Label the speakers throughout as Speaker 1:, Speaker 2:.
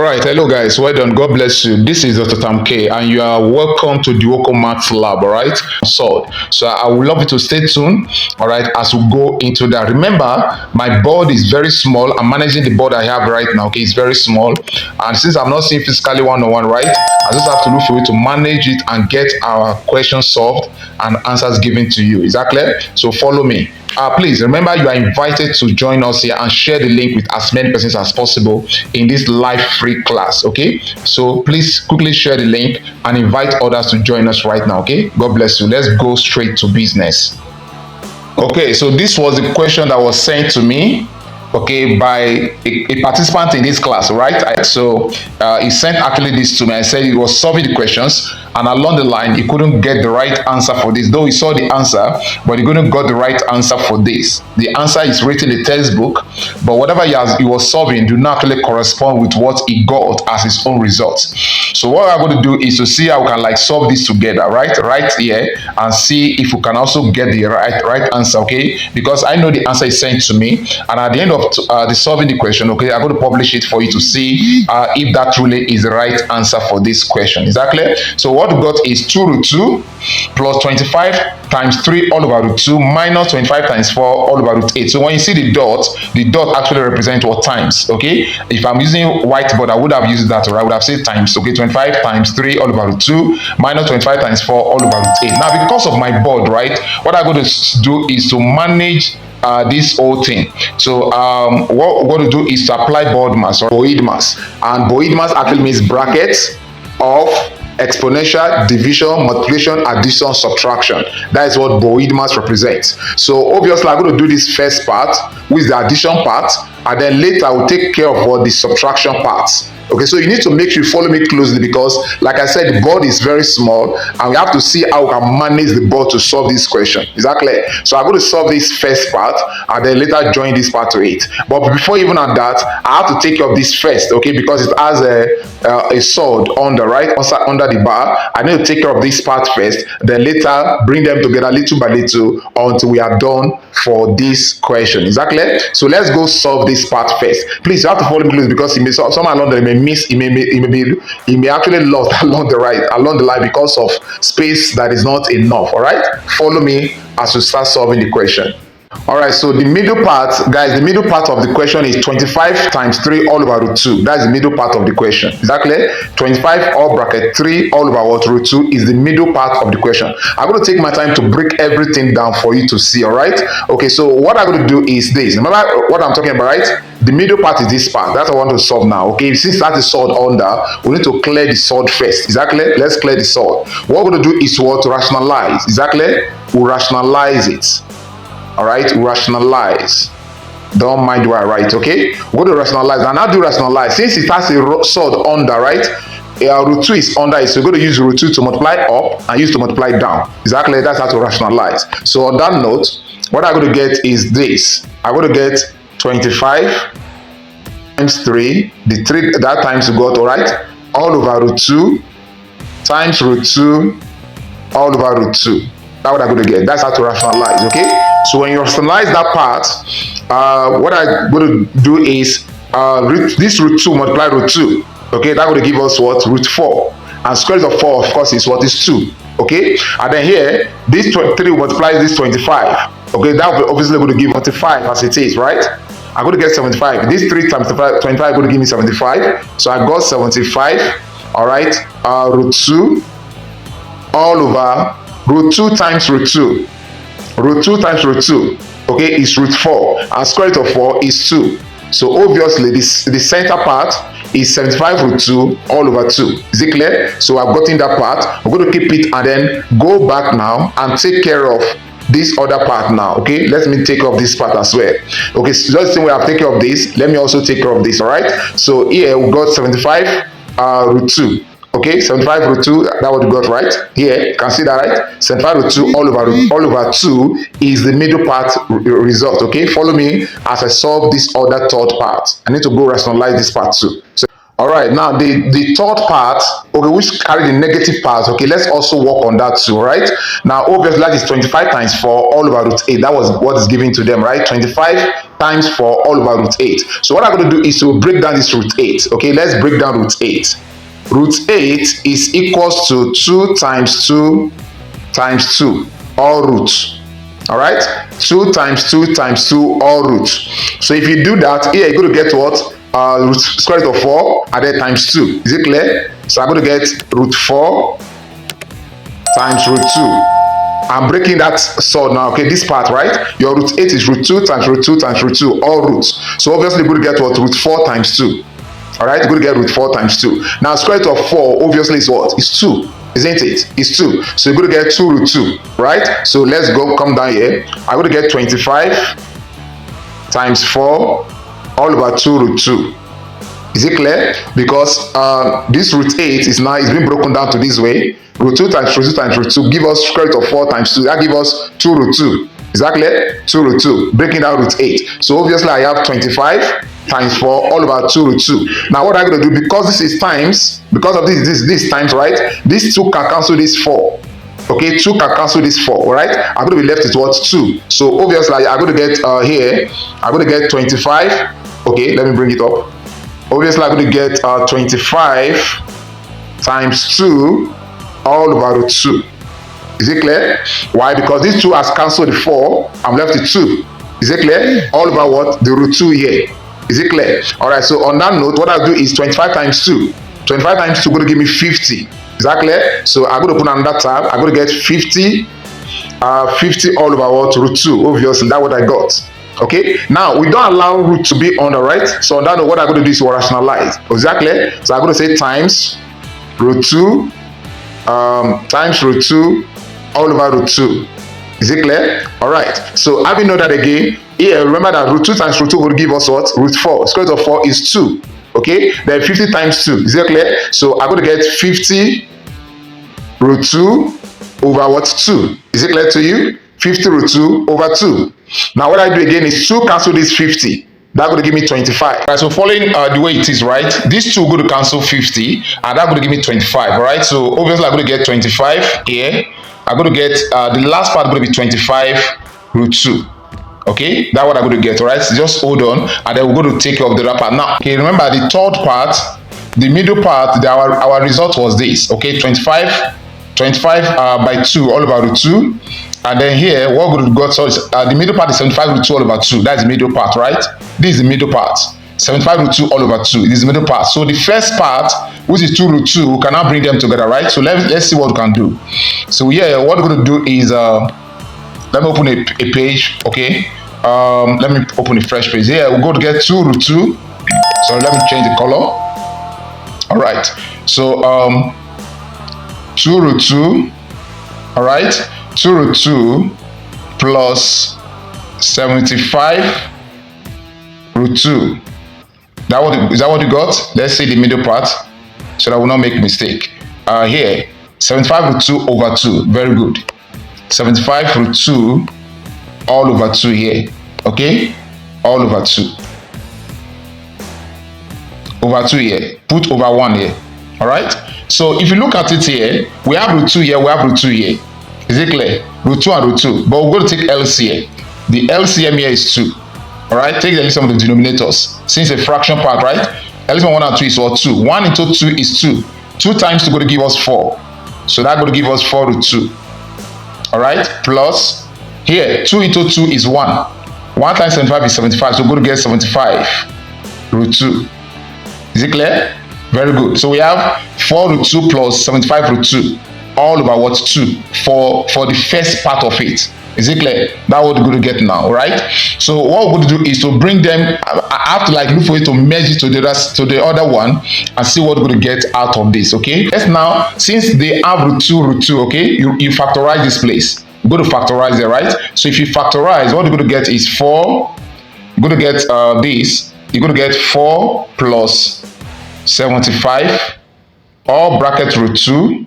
Speaker 1: right, hello guys, well done, God bless you. This is Dr. Tam K and you are welcome to Dwoco Maths Lab, all right? So I would love you to stay tuned, all right, as we go into that. Remember, my board is very small. I'm managing the board I have right now, okay? It's very small. And since I'm not seeing physically one-on-one, right, I just have to look for you to manage it and get our questions solved and answers given to you. Is that clear? So follow me. Please remember, you are invited to join us here and share the link with as many persons as possible in this live free class. Okay, so please quickly share the link and invite others to join us right now. Okay, God bless you. Let's go straight to business. Okay, so this was the question that was sent to me, okay, by a participant in this class, right? So he sent actually this to me. I said he was solving the questions, and along the line he couldn't get the right answer for this, though he saw the answer, but he couldn't get the right answer for this. The answer is written in the textbook, but whatever he was solving do not actually correspond with what he got as his own results. So what I'm going to do is to see how we can like solve this together, right here, and see if we can also get the right answer, okay? Because I know the answer is sent to me, and at the end of the solving the question, okay, I'm going to publish it for you to see if that truly is the right answer for this question. Is that clear? So what we got is 2 root 2 plus 25 times 3 all over root 2 minus 25 times 4 all over root 8. So when you see the dot actually represents what? Times, okay? If I'm using whiteboard, I would have used that, or I would have said times, okay? 25 times 3 all over root 2 minus 25 times 4 all over root 8. Now, because of my board, right, what I'm going to do is to manage this whole thing. So what we're going to do is to apply board mass or Boyd mass, and Boyd mass actually means brackets of exponential, division, multiplication, addition, subtraction. That is what Boyd mass represents. So obviously I'm going to do this first part, which is the addition part, and then later I will take care of what the subtraction parts. Okay, so you need to make sure you follow me closely, because like I said, the board is very small and we have to see how we can manage the board to solve this question. Is that clear? So I'm going to solve this first part and then later join this part to it. But before even at that, I have to take care of this first, okay, because it has a sword under, right, under the bar. I need to take care of this part first, then later bring them together little by little until we are done for this question. Is that clear? So let's go solve this part first. Please, you have to follow me closely, because it may someone along there may miss, he may actually lost along the line because of space that is not enough. All right, follow me as we start solving the question. All right, so the middle part, guys, the middle part of the question is 25 times 3 all over root 2. That's the middle part of the question. Is that clear? 25 all bracket 3 all over what? Root 2 is the middle part of the question. I'm going to take my time to break everything down for you to see, all right? Okay, so what I'm going to do is this. Remember what I'm talking about, right? The middle part is this part. That's what I want to solve now, okay? Since that is sword under, we need to clear the sword first. Is that clear? Let's clear the sword. What we're going to do is what? To rationalize. Is that clear? We'll rationalize it. All right, rationalize. Don't mind where I write, okay? We're going to rationalize, and how do you rationalize? Since it has a sword under, right? Root 2 is under it, so we're going to use root 2 to multiply up and use to multiply down. Exactly, that's how to rationalize. So on that note, what I'm going to get is this. I'm going to get 25 times 3, the 3 that times we got, all right? All over root 2 times root 2 all over root 2. That's what I'm going to get. That's how to rationalize, okay? So when you rationalize that part, what I'm going to do is this root 2 multiply root 2. Okay, that's going to give us what? Root 4. And square root of 4, of course, is what? Is 2. Okay, and then here, this 3 multiplies this 25. Okay, that obviously going to give 25 as it is, right? I'm going to get 75. This 3 times 25 is going to give me 75. So I got 75, all right, root 2 all over root 2 times root 2. Root 2 times root 2, okay, is root 4, and square root of 4 is 2. So obviously the center part is 75 root 2 all over 2. Is it clear? So I've gotten that part. We're going to keep it and then go back now and take care of this other part now. Okay, let me take care of this part as well. Okay, so just the same way I've taken care of this, let me also take care of this. All right, so here we got 75 root 2. Okay, 75 root 2, that's what we got, right? Here, you can see that, right? 75 root 2 all over 2 is the middle part result, okay? Follow me as I solve this other third part. I need to go rationalize this part too. So, All right, now the third part, okay, which carry the negative part, okay, let's also work on that too, right? Now, obviously, that is 25 times 4 all over root 8. That was what is given to them, right? 25 times 4 all over root 8. So what I'm going to do is to break down this root 8, okay? Let's break down root 8. Root 8 is equals to 2 times 2 times 2, all roots. All right, 2 times 2 times 2 all roots. So if you do that, here you're going to get what? Root square root of 4 and then times 2. Is it clear? So I'm going to get root 4 times root 2. I'm breaking that sword now, okay, this part, right? Your root 8 is root 2 times root 2 times root 2, all roots. So obviously you're going to get what? Root 4 times 2. All right, you're going to get root 4 times 2. Now square root of 4 obviously is what? It's 2. Isn't it? It's 2. So you're going to get 2 root 2, right? So let's go, come down here. I'm going to get 25 times 4 all over 2 root 2. Is it clear? Because this root 8 is now, it's been broken down to this way. Root 2 times root 2 times root 2 give us square root of 4 times 2. That gives us 2 root 2. Is that clear? 2 root 2. Breaking down root 8. So obviously I have 25 times 4 all over 2 root 2. Now what I'm going to do, because this is times, because of this times, right? These 2 can cancel this 4. Okay, 2 can cancel this 4, right? I'm going to be left with what? 2. So obviously I'm going to get here, I'm going to get 25. Okay, let me bring it up. Obviously I'm going to get 25 times 2 all over root 2. Is it clear? Why? Because this 2 has cancelled the 4. I'm left with 2. Is it clear? All over what? The root 2 here. Is it clear? Alright, so on that note, what I'll do is 25 times 2. 25 times 2 is going to give me 50. Is that clear? So I'm going to put another tab. I'm going to get 50. 50 all over what? Root 2. Obviously, that's what I got. Okay, now we don't allow root to be on the right. So on that note, what I'm going to do is to rationalize. Is that clear? So I'm going to say times root 2 times root 2 all over root 2. Is it clear? All right. So having known that again, here remember that root 2 times root 2 will give us what? Root 4. Square root of 4 is 2. Okay, then 50 times 2. Is it clear? So I'm going to get 50 root 2 over what? 2. Is it clear to you? 50 root 2 over 2. Now what I do again is 2 cancel this 50. That's going to give me 25. Right, so following the way it is, right? These 2 are going to cancel 50 and that's going to give me 25, right? So obviously I'm going to get 25 here. I'm going to get the last part going to be 25 root 2. Okay, that's what I'm going to get, right? So just hold on and then we're going to take care of the other part. Now, okay, remember the third part, the middle part, our result was this. Okay, 25 by 2 all over root 2. And then here, what we got, so the middle part is 75 root 2 all over 2. That's the middle part, right? This is the middle part. 75 root 2 all over 2. This is the middle part. So the first part, which is 2 root 2, we can now bring them together, right? So let's see what we can do. So here, what we're going to do is, let me open a page, okay? Let me open a fresh page. Here, we're going to get 2 root 2. So let me change the color. All right. So 2 root 2, all right? 2 root 2 plus 75 root 2. Is that what you got? Let's see the middle part so that I will not make a mistake. Here, 75 root 2 over 2. Very good. 75 root 2 all over 2 here. Okay? All over 2. Over 2 here. Put over 1 here. Alright? So if you look at it here, we have root 2 here, we have root 2 here. Is it clear? Root 2 and root 2. But we're going to take LCM. The LCM here is 2. Alright? Take the LCM of the denominators. Since a fraction part, right? LCM 1 and 2 is what? 2. 1 into 2 is 2. 2 times 2 is going to give us 4. So that's going to give us 4 root 2. Alright? Plus, here, 2 into 2 is 1. 1 times 75 is 75. So we're going to get 75 root 2. Is it clear? Very good. So we have 4 root 2 plus 75 root 2. All over what? 2 for the first part of it. Is it clear? That's what we're going to get now, right? So what we're going to do is to bring them. I have to like look for it to merge it to the other one and see what we're going to get out of this. Okay. Let's now, since they have root 2, okay, you factorize this place. You're going to factorize it, right? So if you factorize, what you're going to get is 4. You're going to get this. You're going to get 4 plus 75 all bracket root 2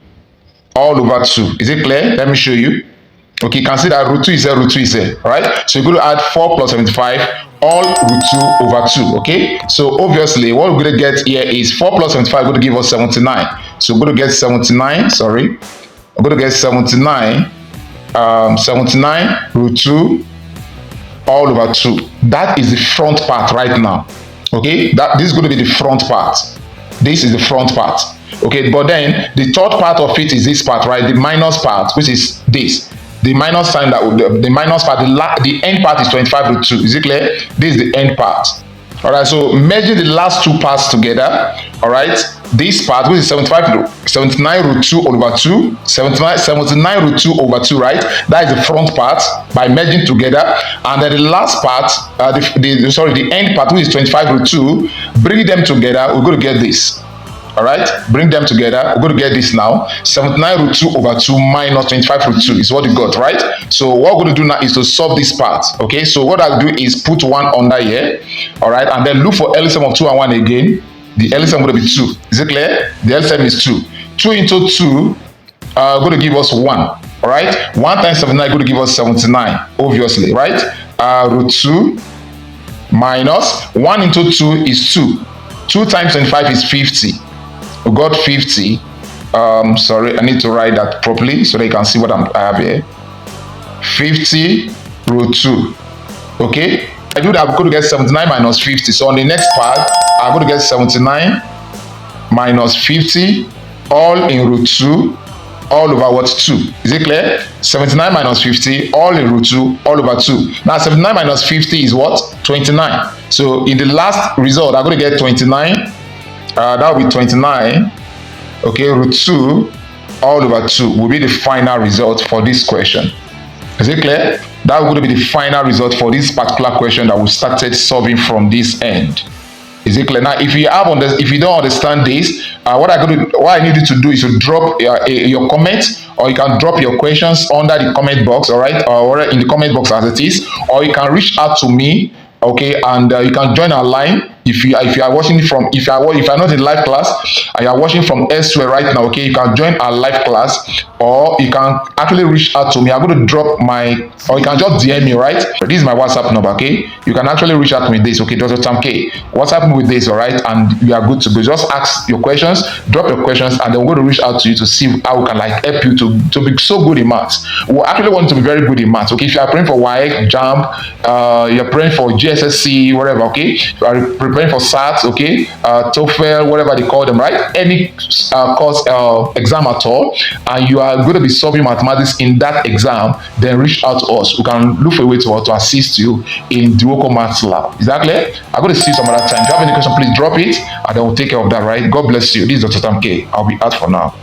Speaker 1: all over 2. Is it clear? Let me show you. Okay, you can see that root 2 is here, root 2 is here, right? So you're going to add 4 plus 75 all root 2 over 2. Okay, so obviously what we're going to get here is 4 plus 75 going to give us 79. So we're going to get 79, sorry, I'm going to get 79, 79 root 2 all over 2. That is the front part right now. Okay, this is going to be the front part. This is the front part. Okay, but then the third part of it is this part, right? The minus part, which is this. The minus sign, that the minus part, the end part is 25 root 2. Is it clear? This is the end part. All right, so measure the last two parts together. All right, this part, which is 79 root 2 all over 2, 79 root 2 over 2, right? That is the front part by merging together. And then the last part, the end part, which is 25 root 2, bring them together, we're going to get this. All right, bring them together, we're going to get this now. 79 root 2 over 2 minus 25 root 2 is what you got, right? So what we're going to do now is to solve this part. Okay, so what I'll do is put 1 under here. All right, and then look for LCM of 2 and 1 again. The LCM going to be 2. Is it clear? The LCM is 2. 2 into 2 going to give us 1. All right, 1 times 79 going to give us 79, obviously, right? Root 2 minus 1 into 2 is 2. 2 times 25 is 50. We got 50. Sorry, I need to write that properly so that you can see what I have here. 50 root 2. Okay, I do that. I'm going to get 79 minus 50. So on the next part, I'm going to get 79 minus 50 all in root 2 all over what? 2. Is it clear? 79 minus 50 all in root 2 all over 2. Now 79 minus 50 is what? 29. So in the last result, I'm going to get 29. That will be 29. Okay, root 2 all over 2 will be the final result for this question. Is it clear? That will be the final result for this particular question that we started solving from this end. Is it clear? Now, if you don't understand this, what I need you to do is to drop your comments, or you can drop your questions under the comment box, all right, or in the comment box as it is, or you can reach out to me. Okay, and you can join our line if you are watching from if you are not in live class and you are watching from elsewhere right now. Okay, you can join our live class, or you can actually reach out to me. I'm going to drop or you can just DM me, right? This is my WhatsApp number. Okay, you can actually reach out to me with this. Okay, Dr. Tam K, WhatsApp me with this, all right, and you are good to go. Just ask your questions, drop your questions, and then we're going to reach out to you to see how we can help you to be so good in maths. We actually want to be very good in maths. Okay, if you are praying for Waec, JAMB, you're praying for GSSC, whatever. Okay, you are preparing for SAT, okay, TOEFL, whatever they call them, right? Any course exam at all, and you are going to be solving mathematics in that exam, then reach out to us. We can look for a way to assist you in Dwoco Maths Lab. Is that clear? I'm going to see you some other time. If you have any question, please drop it, and then we'll take care of that, right? God bless you. This is Dr. Tam K. I'll be out for now.